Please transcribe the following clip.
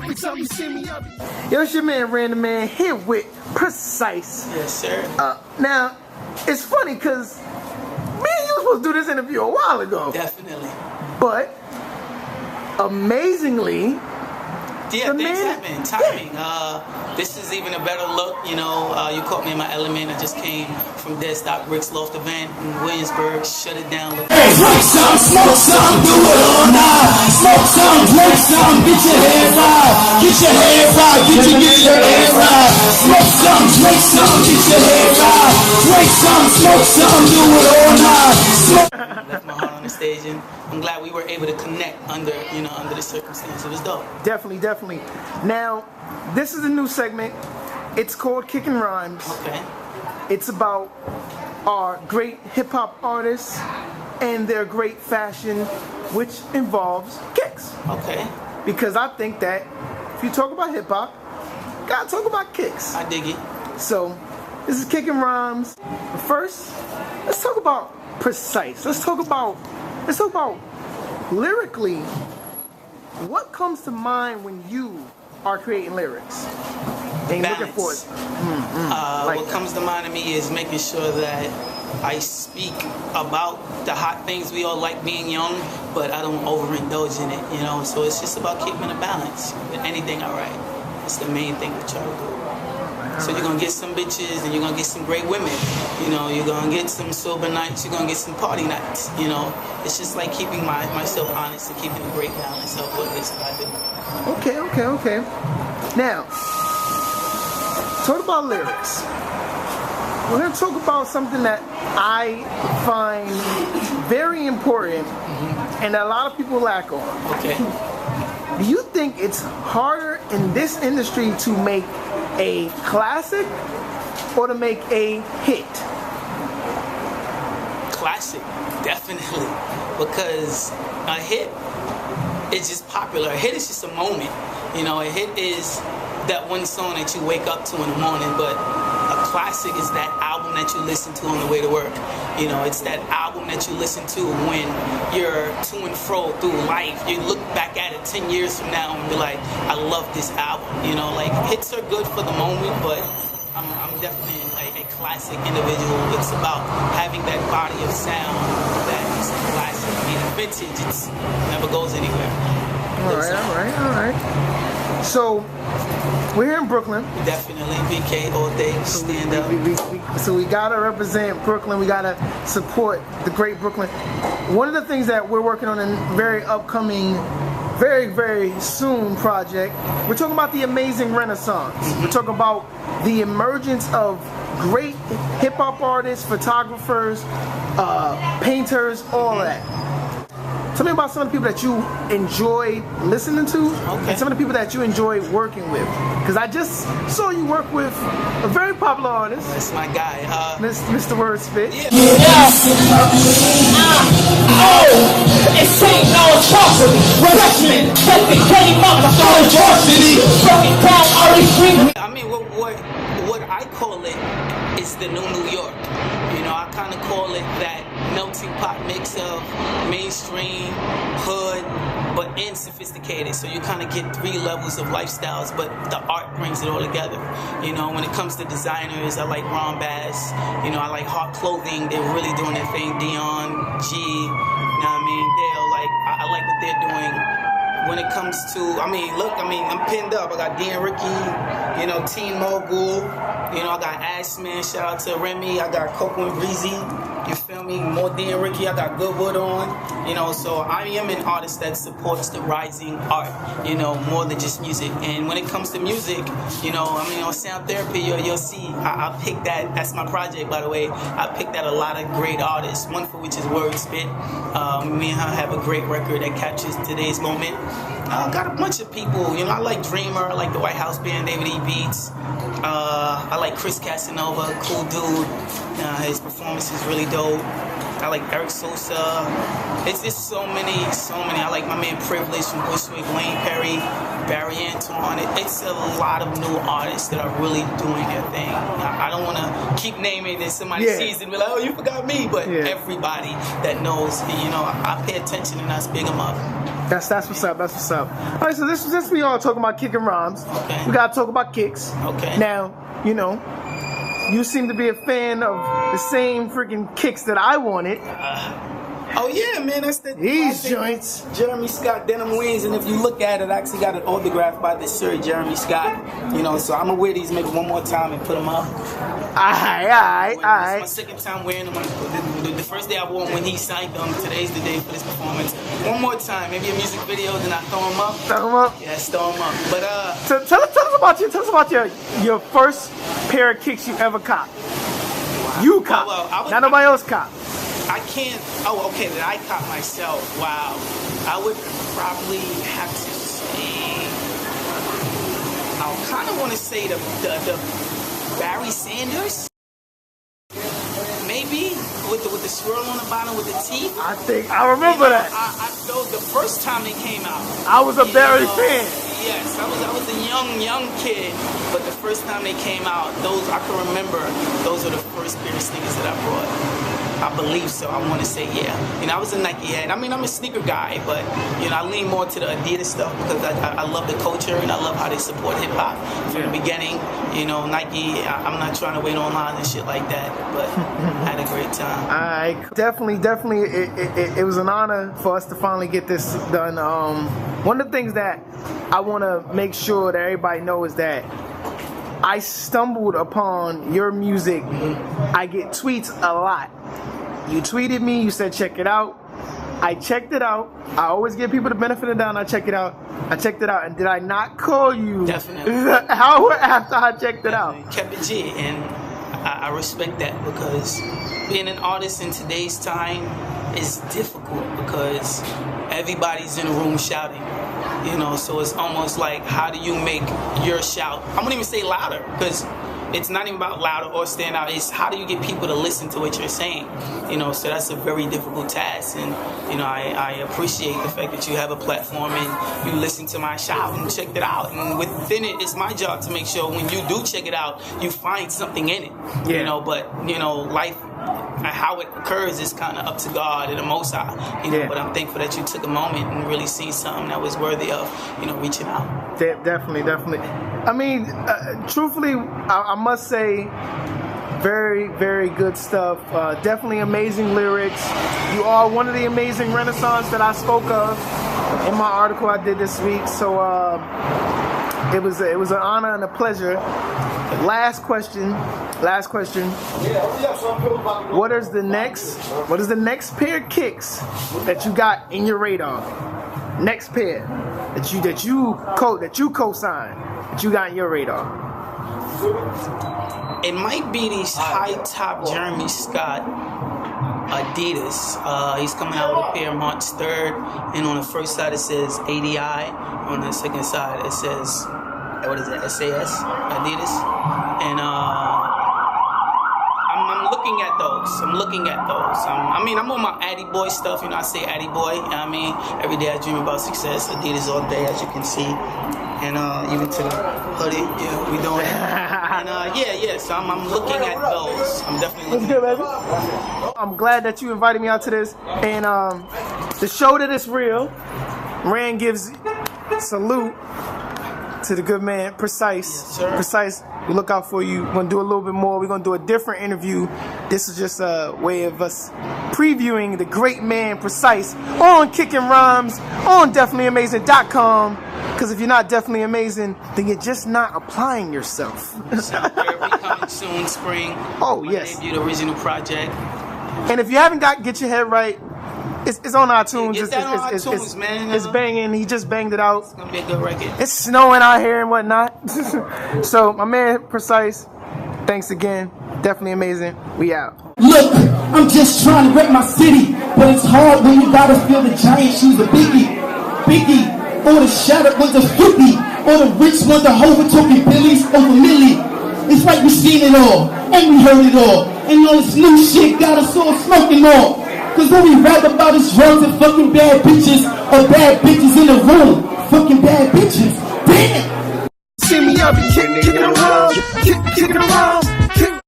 Yo, it's your man, Random Man, here with Presice. Yes, sir. Now, it's funny because me and you were supposed to do this interview a while ago. Definitely. But, amazingly, yeah, things happen. Timing. This is even a better look. You know, you caught me in my element. I just came from Dead Stock Rick's Loft event in Williamsburg. Shut it down. Hey, drink some, smoke some, do it all night. Smoke some, drink some, get your head right. Get your head right, get your head right. Smoke some, drink some, get your head right. Drink some, smoke some, do it all night. Left my heart on the stage, and I'm glad we were able to connect under the circumstance. It was dope. Definitely. Now, this is a new segment. It's called Kicking Rhymes. Okay. It's about our great hip-hop artists and their great fashion, which involves kicks. Okay. Because I think that if you talk about hip-hop, you gotta talk about kicks. I dig it. So, this is Kicking Rhymes. But first, let's talk about Presice. Let's talk about lyrically. What comes to mind when you are creating lyrics? And Balance. looking for it. What comes to mind to me is making sure that I speak about the hot things we all like being young, but I don't overindulge in it, you know? So it's just about keeping a balance with anything I write. It's the main thing we try to do. So you're gonna get some bitches and you're gonna get some great women. You know, you're gonna get some sober nights, you're gonna get some party nights, you know. It's just like keeping myself honest and keeping a great balance of what it is that I do. Okay. Now, talk about lyrics. We're gonna talk about something that I find very important and that a lot of people lack on. Okay. Do you think it's harder in this industry to make a classic or to make a hit? Classic, definitely. Because a hit is just popular. A hit is just a moment. You know, a hit is that one song that you wake up to in the morning, but a classic is that album that you listen to on the way to work. You know, it's that album that you listen to when you're to and fro through life. You look back at it 10 years from now and be like, I love this album. You know, like hits are good for the moment, but I'm definitely a classic individual. It's about having that body of sound that is a classic. I mean, vintage, it never goes anywhere. All right. So, we're here in Brooklyn. Definitely, BK all day, stand up. So we gotta represent Brooklyn. We gotta support the great Brooklyn. One of the things that we're working on in very upcoming, very, very soon project, we're talking about the amazing Renaissance. We're talking about the emergence of great hip-hop artists, photographers, painters, all that. Tell me about some of the people that you enjoy listening to, and some of the people that you enjoy working with. Because I just saw you work with a very popular artist. That's my guy. Mr. Wordspit. Yeah. It's St. Louis property. Freshman, Texas came up, I saw varsity. Fucking down Ari. I mean, what I call it is the new York. You know, I kind of call it that melting pot mix of mainstream, hood, but sophisticated. So you kind of get three levels of lifestyles, but the art brings it all together. You know, when it comes to designers, I like Ron Bass. You know, I like Hot Clothing. They're really doing their thing. Dion, G, you know what I mean? They're like, I like what they're doing. When it comes to, I'm pinned up. I got D and Ricky, you know, Teen Mogul, you know, I got Ashman, shout out to Remy, I got Coco and Breezy, you feel me? More D and Ricky, I got Goodwood on, you know, so I am an artist that supports the rising art, you know, more than just music. And when it comes to music, you know, I mean, on Sound Therapy, you'll see, I picked that's my project, by the way. I picked out a lot of great artists, one for which is Wordspit. Me and her have a great record that captures today's moment. I got a bunch of people, you know, I like Dreamer, I like the White House Band, David E. Beats. I like Chris Casanova, cool dude. His performance is really dope. I like Eric Sosa. It's just so many. I like my man Privilege from Bushwick, Wayne Perry, Barry Antoine. It's a lot of new artists that are really doing their thing. I don't want to keep naming and somebody sees it and be like, oh, you forgot me. But everybody that knows, you know, I pay attention and I big them up. That's what's up. That's what's up. All right, so this we all talking about kicking rhymes. Okay. We gotta talk about kicks. Okay. Now, you know, you seem to be a fan of the same freaking kicks that I wanted. Oh yeah, man, that's the These classic joints. Jeremy Scott denim wings, and if you look at it, I actually got it autographed by this Sir Jeremy Scott. You know, so I'm gonna wear these maybe one more time and put them up. Alright. It's my second time wearing them. The first day I wore them when he signed them. Today's the day for this performance. One more time, maybe a music video, then I throw them up. Throw them up. Yeah, throw them up. But Tell us about your first pair of kicks you ever copped. You copped. Not nobody else copped. I can't. Oh, okay. That I caught myself. Wow. I would probably have to say. I kind of want to say the Barry Sanders. Maybe with the swirl on the bottom with the teeth. I remember that. Those the first time they came out. I was a Barry fan. Yes, I was a young kid, but the first time they came out, those I can remember. Those are the first pair of sneakers that I brought. I believe so. I want to say yeah. You know, I was a Nike head. I mean, I'm a sneaker guy, but you know, I lean more to the Adidas stuff because I love the culture and I love how they support hip hop from the beginning. You know, Nike. I'm not trying to wait online and shit like that, but I had a great time. I definitely. It was an honor for us to finally get this done. One of the things that I want to make sure that everybody knows is that I stumbled upon your music. I get tweets a lot. You tweeted me, you said check it out. I checked it out. I always give people the benefit of the doubt and I check it out. I checked it out, and did I not call you? Definitely. How after I checked it out? Kept it G, and I respect that because being an artist in today's time is difficult because everybody's in a room shouting. You know, so it's almost like, how do you make your shout? I wouldn't even say louder, because it's not even about louder or stand out. It's how do you get people to listen to what you're saying? You know, so that's a very difficult task. And, you know, I appreciate the fact that you have a platform and you listen to my shout and checked it out. And within it, it's my job to make sure when you do check it out, you find something in it. Yeah. You know, but, you know, life, how it occurs is kind of up to God and the Most High, you know. But I'm thankful that you took a moment and really seen something that was worthy of, you know, reaching out. Definitely. I mean, truthfully, I must say, very, very good stuff. Definitely amazing lyrics. You are one of the amazing Renaissance that I spoke of in my article I did this week. So it was an honor and a pleasure. Last question. What is the next pair of kicks that you got in your radar? Next pair that you co-signed, that you got in your radar. It might be these high top Jeremy Scott Adidas. He's coming out with a pair March 3rd, and on the first side it says ADI. On the second side it says, what is it, SAS Adidas. And I'm looking at those. I'm on my Addy Boy stuff. You know, I say Addy Boy. You know what I mean? Every day I dream about success. Adidas all day, as you can see. And even to the hoodie, yeah, we doing it. And so I'm looking at those. I'm definitely looking at those. I'm glad that you invited me out to this. And the show that is real, Rand gives salute to the good man, Presice. Yes, Presice, we look out for you. We're going to do a little bit more. We're going to do a different interview. This is just a way of us previewing the great man, Presice, on Kicking Rhymes, on DefinitelyAmazing.com. Because if you're not definitely amazing, then you're just not applying yourself. So we coming soon, spring. Oh, My yes. debut, the original project. And if you haven't got Get Your Head Right, it's on iTunes. Get that on iTunes, man. It's banging. He just banged it out. It's gonna be a good record. It's snowing out here and whatnot. So my man Presice, thanks again. Definitely amazing. We out. Look, I'm just trying to rep my city, but it's hard when you gotta feel the giant shoes of Biggie, or the shattered ones of 50, or the rich ones of Hova talking Billies over Millie. It's like we seen it all, and we heard it all, and all this new shit got us all smoking more. Cause what we rap about is drugs and fucking bad bitches, or bad bitches in the room, fucking bad bitches. Damn! See me, I'll be kicking around.